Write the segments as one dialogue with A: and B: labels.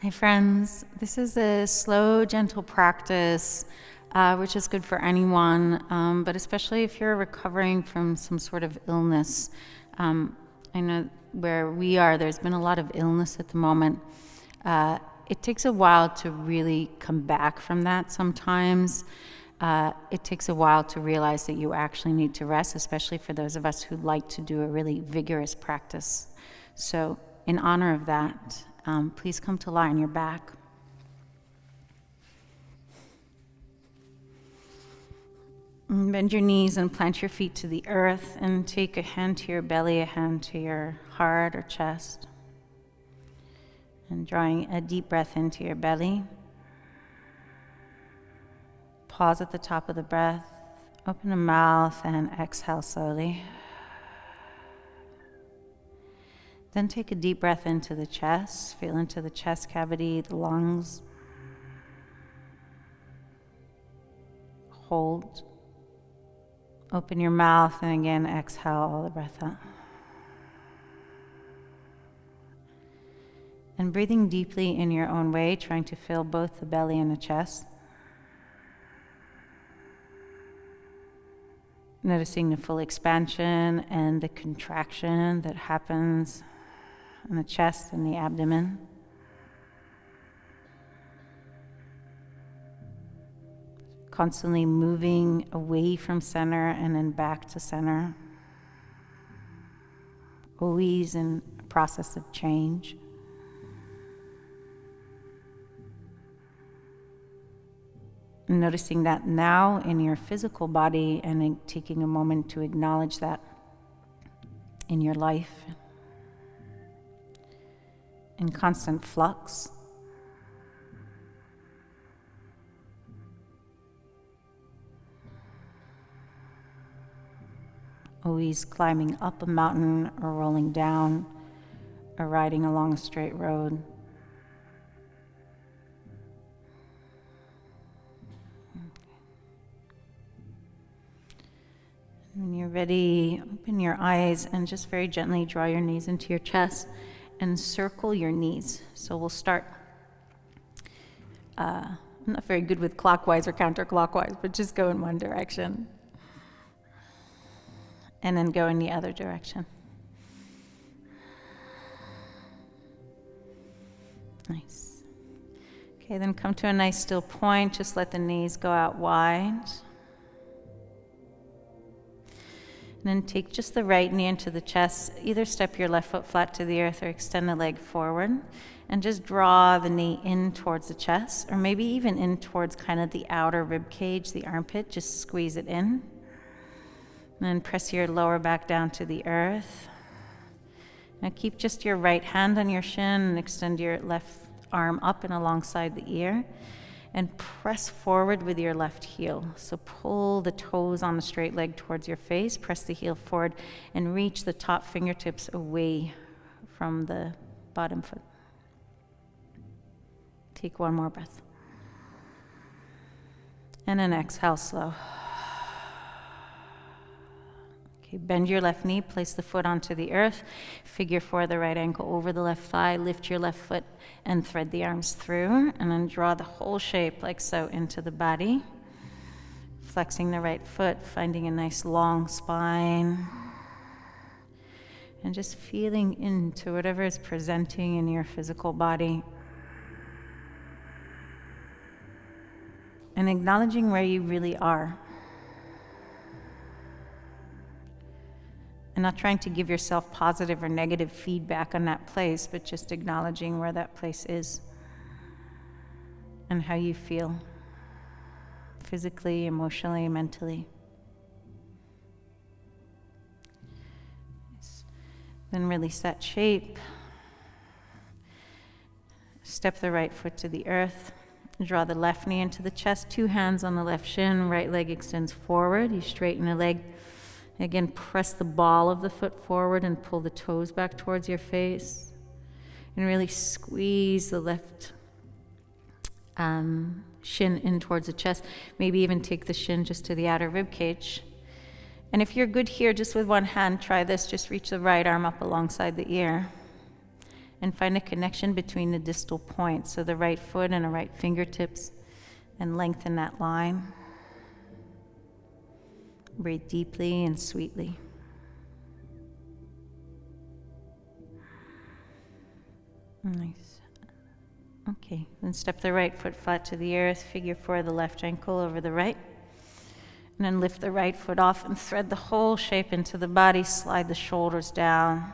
A: Hi friends, this is a slow, gentle practice, which is good for anyone, but especially if you're recovering from some sort of illness. I know where we are, there's been a lot of illness at the moment. It takes a while to really come back from that sometimes. It takes a while to realize that you actually need to rest, especially for those of us who like to do a really vigorous practice. So in honor of that, please come to lie on your back. Bend your knees and plant your feet to the earth and take a hand to your belly, a hand to your heart or chest. And drawing a deep breath into your belly. Pause at the top of the breath, open the mouth and exhale slowly. Then take a deep breath into the chest, feel into the chest cavity, the lungs. Hold. Open your mouth and again exhale all the breath out. And breathing deeply in your own way, trying to fill both the belly and the chest. Noticing the full expansion and the contraction that happens in the chest and the abdomen. Constantly moving away from center and then back to center. Always in a process of change. Noticing that now in your physical body and then taking a moment to acknowledge that in your life. In constant flux. Always climbing up a mountain or rolling down or riding along a straight road. When you're ready, open your eyes and just very gently draw your knees into your chest and circle your knees. So we'll start, I'm not very good with clockwise or counterclockwise, but just go in one direction. And then go in the other direction. Nice. Okay, then come to a nice still point. Just let the knees go out wide. And then take just the right knee into the chest. Either step your left foot flat to the earth or extend the leg forward. And just draw the knee in towards the chest, or maybe even in towards kind of the outer rib cage, the armpit. Just squeeze it in. And then press your lower back down to the earth. Now keep just your right hand on your shin and extend your left arm up and alongside the ear. And press forward with your left heel. So pull the toes on the straight leg towards your face, press the heel forward, and reach the top fingertips away from the bottom foot. Take one more breath. And then exhale slow. Okay, bend your left knee, place the foot onto the earth, figure four the right ankle over the left thigh, lift your left foot and thread the arms through, and then draw the whole shape like so into the body. Flexing the right foot, finding a nice long spine, and just feeling into whatever is presenting in your physical body. And acknowledging where you really are. And not trying to give yourself positive or negative feedback on that place, but just acknowledging where that place is and how you feel physically, emotionally, mentally. Then release that shape. Step the right foot to the earth. Draw the left knee into the chest, 2 hands on the left shin, right leg extends forward. You straighten the leg. Again, press the ball of the foot forward and pull the toes back towards your face. And really squeeze the left shin in towards the chest. Maybe even take the shin just to the outer rib cage. And if you're good here, just with one hand, try this. Just reach the right arm up alongside the ear. and find a connection between the distal points, so the right foot and the right fingertips, and lengthen that line. Breathe deeply and sweetly. Nice. Okay, then step the right foot flat to the earth, figure 4 the left ankle over the right. And then lift the right foot off and thread the whole shape into the body, slide the shoulders down.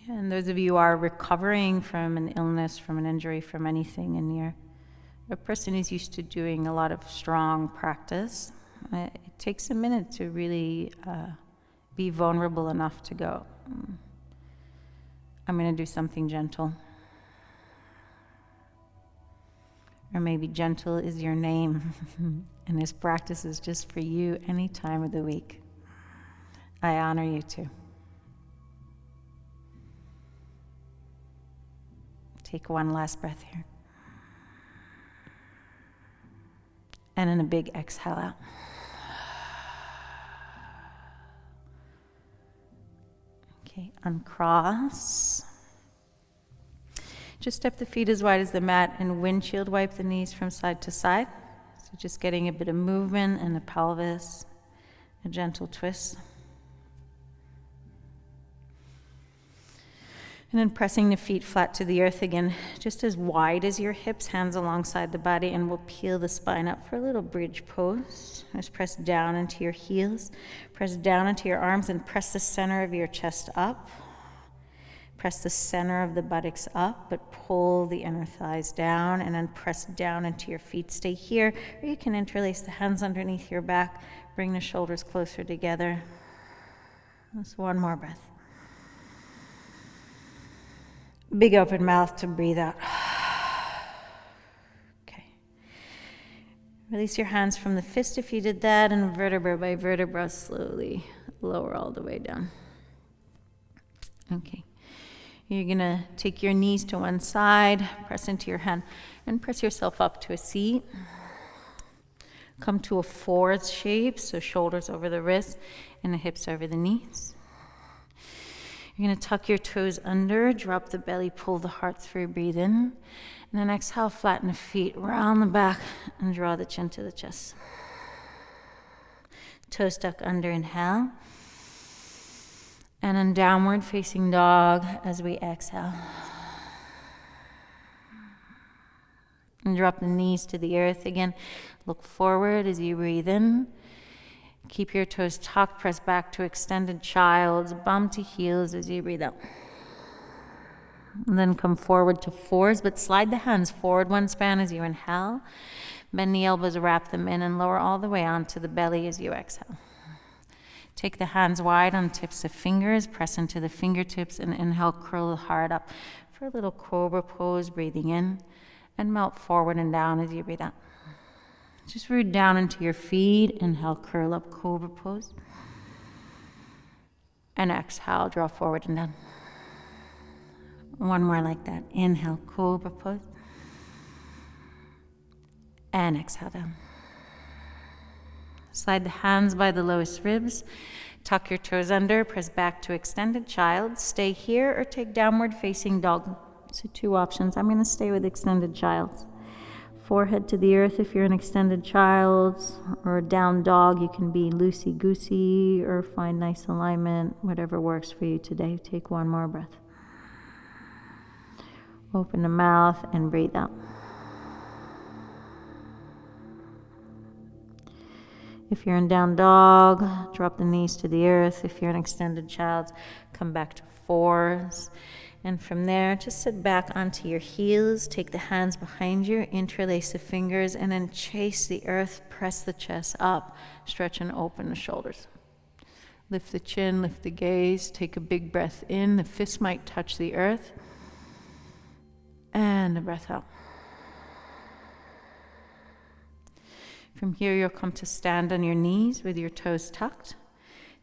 A: And those of you who are recovering from an illness, from an injury, from anything, and you're a person who's used to doing a lot of strong practice, it takes a minute to really be vulnerable enough to go, I'm going to do something gentle. Or maybe gentle is your name, and this practice is just for you any time of the week. I honor you too. Take one last breath here. And then a big exhale out. Okay, uncross. Just step the feet as wide as the mat and windshield wipe the knees from side to side. So just getting a bit of movement in the pelvis, a gentle twist. And then pressing the feet flat to the earth again, just as wide as your hips, hands alongside the body, and we'll peel the spine up for a little bridge pose. Just press down into your heels, press down into your arms, and press the center of your chest up. Press the center of the buttocks up, but pull the inner thighs down, and then press down into your feet. Stay here, or you can interlace the hands underneath your back, bring the shoulders closer together. Just one more breath. Big open mouth to breathe out. Okay. Release your hands from the fist if you did that, and vertebra by vertebra, slowly lower all the way down. Okay. You're going to take your knees to one side, press into your hand, and press yourself up to a seat. Come to a forward shape, so shoulders over the wrists and the hips over the knees. You're going to tuck your toes under, drop the belly, pull the heart through, breathe in. And then exhale, flatten the feet, round the back, and draw the chin to the chest. Toes stuck under, inhale. And then downward facing dog as we exhale. And drop the knees to the earth again. Look forward as you breathe in. Keep your toes tucked, press back to extended child's, bum to heels as you breathe out. And then come forward to fours, but slide the hands forward one span as you inhale. Bend the elbows, wrap them in, and lower all the way onto the belly as you exhale. Take the hands wide on tips of fingers, press into the fingertips, and inhale, curl the heart up for a little Cobra pose, breathing in, and melt forward and down as you breathe out. Just root down into your feet, inhale, curl up, Cobra pose. And exhale, draw forward and down. One more like that. Inhale, Cobra pose. And exhale down. Slide the hands by the lowest ribs. Tuck your toes under, press back to extended child. Stay here or take downward facing dog. So 2 options. I'm going to stay with extended child. Forehead to the earth if you're an extended child, or a down dog. You can be loosey-goosey or find nice alignment, whatever works for you today. Take one more breath. Open the mouth and breathe out. If you're in down dog, drop the knees to the earth. If you're an extended child, come back to fours. And from there, just sit back onto your heels, take the hands behind you, interlace the fingers, and then chase the earth, press the chest up, stretch and open the shoulders. Lift the chin, lift the gaze, take a big breath in, the fists might touch the earth, and a breath out. From here, you'll come to stand on your knees with your toes tucked.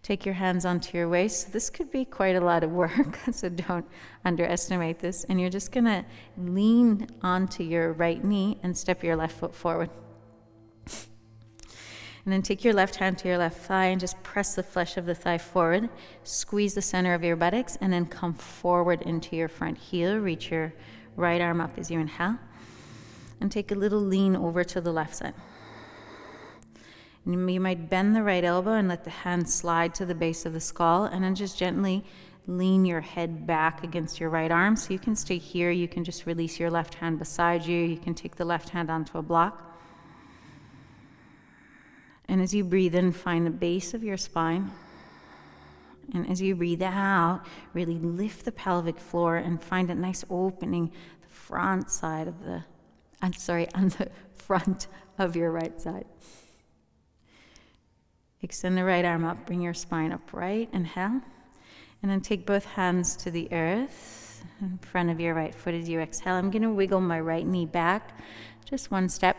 A: Take your hands onto your waist. This could be quite a lot of work, so don't underestimate this. And you're just going to lean onto your right knee and step your left foot forward. And then take your left hand to your left thigh and just press the flesh of the thigh forward. Squeeze the center of your buttocks and then come forward into your front heel. Reach your right arm up as you inhale. And take a little lean over to the left side. And you might bend the right elbow and let the hand slide to the base of the skull, and then just gently lean your head back against your right arm. So you can stay here. You can just release your left hand beside you. You can take the left hand onto a block. And as you breathe in, find the base of your spine. And as you breathe out, really lift the pelvic floor and find a nice opening, the front side of the, on the front of your right side. Extend the right arm up, bring your spine upright, inhale. And then take both hands to the earth in front of your right foot as you exhale. I'm going to wiggle my right knee back just one step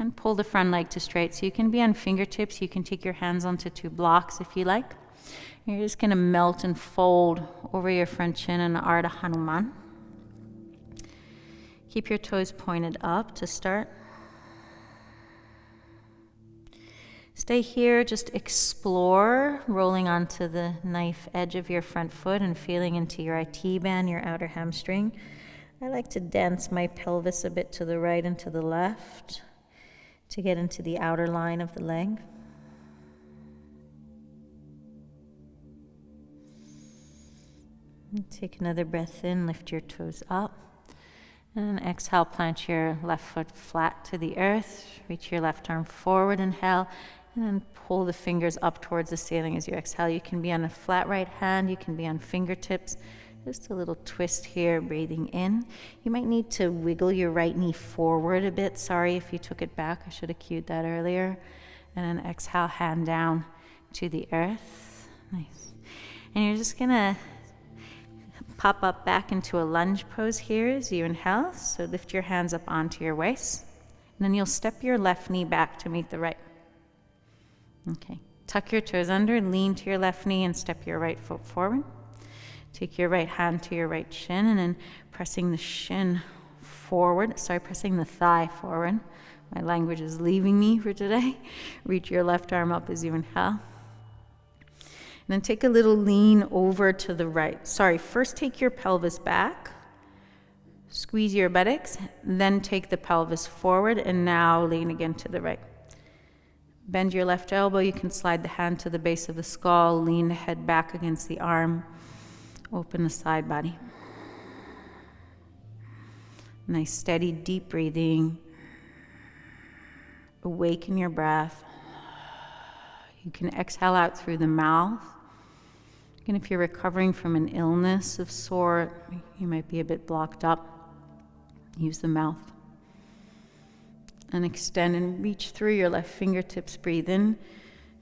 A: and pull the front leg to straight. So you can be on fingertips. You can take your hands onto 2 blocks if you like. You're just going to melt and fold over your front shin in Ardha Hanuman. Keep your toes pointed up to start. Stay here, just explore, rolling onto the knife edge of your front foot and feeling into your IT band, your outer hamstring. I like to dance my pelvis a bit to the right and to the left to get into the outer line of the leg. And take another breath in, lift your toes up. And exhale, plant your left foot flat to the earth. Reach your left arm forward, inhale. And then pull the fingers up towards the ceiling as you exhale. You can be on a flat right hand. You can be on fingertips. Just a little twist here, breathing in. You might need to wiggle your right knee forward a bit. Sorry if you took it back. I should have cued that earlier. And then exhale, hand down to the earth. Nice. And you're just going to pop up back into a lunge pose here as you inhale. So lift your hands up onto your waist. And then you'll step your left knee back to meet the right. Okay, tuck your toes under, lean to your left knee and step your right foot forward. Take your right hand to your right shin and then pressing the thigh forward. My language is leaving me for today. Reach your left arm up as you inhale. And then take a little lean over to the right. First take your pelvis back. Squeeze your buttocks, then take the pelvis forward and now lean again to the right. Bend your left elbow. You can slide the hand to the base of the skull, lean the head back against the arm, open the side body. Nice, steady, deep breathing. Awaken your breath. You can exhale out through the mouth. And if you're recovering from an illness of sort, you might be a bit blocked up, use the mouth. And extend and reach through your left fingertips. Breathe in.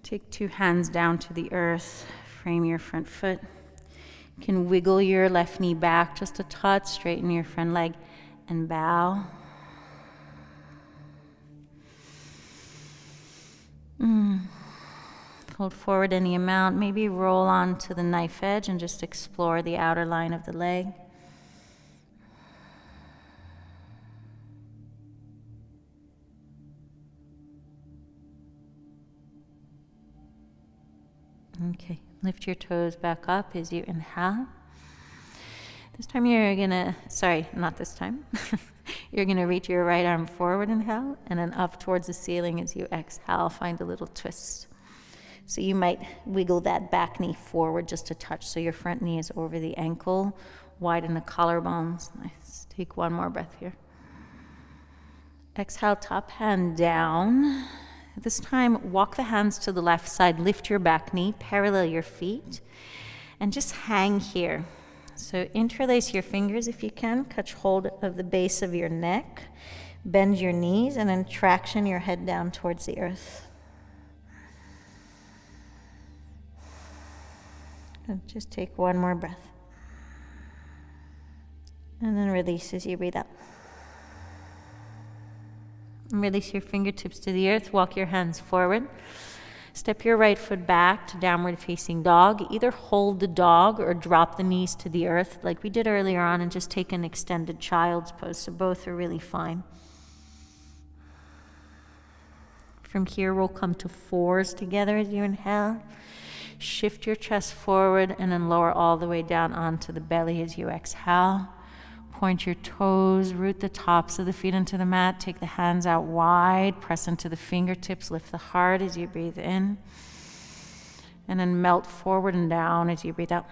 A: Take 2 hands down to the earth. Frame your front foot. You can wiggle your left knee back just a touch. Straighten your front leg and bow. Fold forward any amount. Maybe roll onto the knife edge and just explore the outer line of the leg. Okay, lift your toes back up as you inhale. This time you're not this time. You're gonna reach your right arm forward, inhale, and then up towards the ceiling as you exhale, find a little twist. So you might wiggle that back knee forward just a touch so your front knee is over the ankle, widen the collarbones. Nice, take one more breath here. Exhale, top hand down. This time, walk the hands to the left side, lift your back knee, parallel your feet, and just hang here. So interlace your fingers if you can, catch hold of the base of your neck, bend your knees, and then traction your head down towards the earth. And just take one more breath. And then release as you breathe out. Release your fingertips to the earth. Walk your hands forward. Step your right foot back to downward facing dog. Either hold the dog or drop the knees to the earth like we did earlier on and just take an extended child's pose. So both are really fine. From here, we'll come to fours together as you inhale. Shift your chest forward and then lower all the way down onto the belly as you exhale. Point your toes, root the tops of the feet into the mat. Take the hands out wide, press into the fingertips, lift the heart as you breathe in. And then melt forward and down as you breathe out.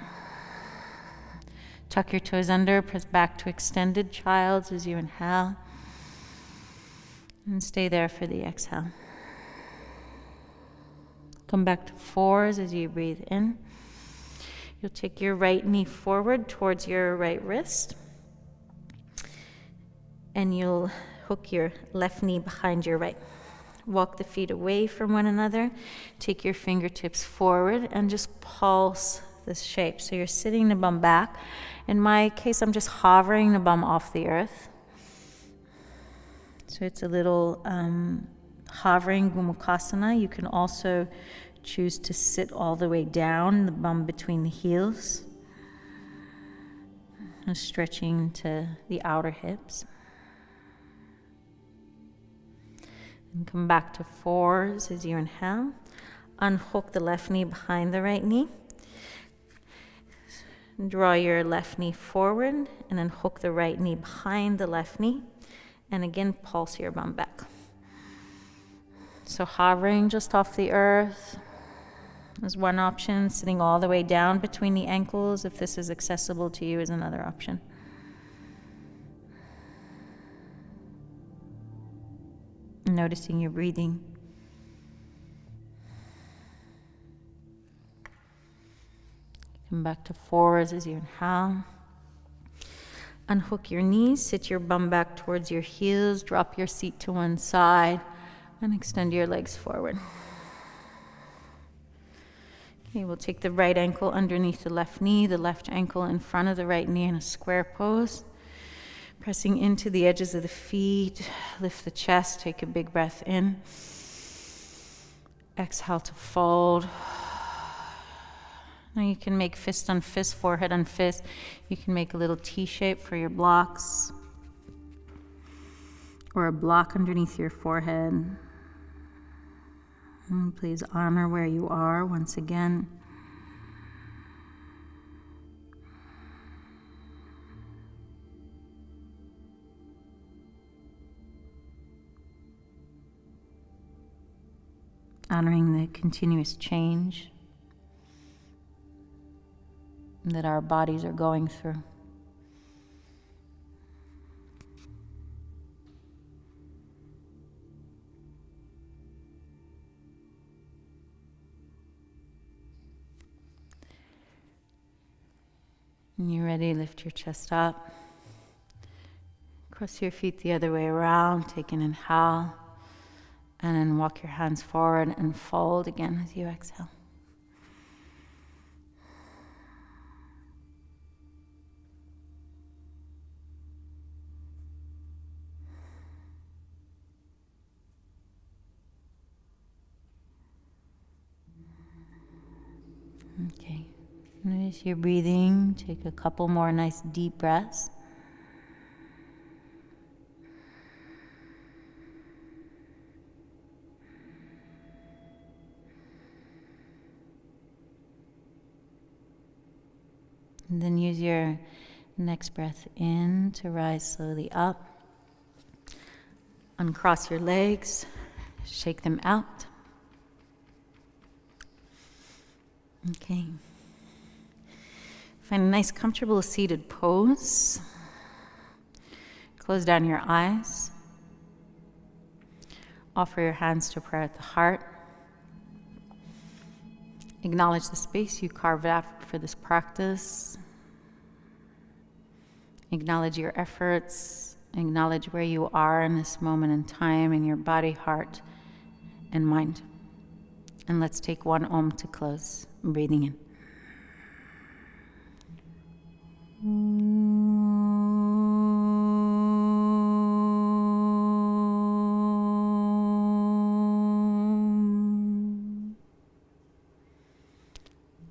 A: Tuck your toes under, press back to extended child's as you inhale. And stay there for the exhale. Come back to fours as you breathe in. You'll take your right knee forward towards your right wrist. And you'll hook your left knee behind your right. Walk the feet away from one another. Take your fingertips forward and just pulse this shape. So you're sitting the bum back. In my case, I'm just hovering the bum off the earth. So it's a little hovering Gomukhasana. You can also choose to sit all the way down, the bum between the heels. And stretching to the outer hips. And come back to fours as you inhale. Unhook the left knee behind the right knee. Draw your left knee forward and then hook the right knee behind the left knee. And again, pulse your bum back. So hovering just off the earth is one option. Sitting all the way down between the ankles, if this is accessible to you, is another option. Noticing your breathing. Come back to fours as you inhale. Unhook your knees, sit your bum back towards your heels, drop your seat to one side, and extend your legs forward. Okay, we'll take the right ankle underneath the left knee, the left ankle in front of the right knee in a square pose. Pressing into the edges of the feet, lift the chest, take a big breath in. Exhale to fold. Now you can make fist on fist, forehead on fist. You can make a little T shape for your blocks. Or a block underneath your forehead. And please honor where you are once again. Honoring the continuous change that our bodies are going through. When you're ready, lift your chest up. Cross your feet the other way around, take an inhale, and then walk your hands forward and fold again as you exhale. Okay, notice your breathing. Take a couple more nice deep breaths. And then use your next breath in to rise slowly up. Uncross your legs, shake them out. Okay. Find a nice comfortable seated pose. Close down your eyes. Offer your hands to prayer at the heart. Acknowledge the space you carved out for this practice. Acknowledge your efforts. Acknowledge where you are in this moment in time in your body, heart, and mind. And let's take one Om to close. Breathing in.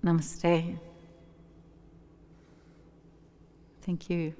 A: Namaste. Thank you.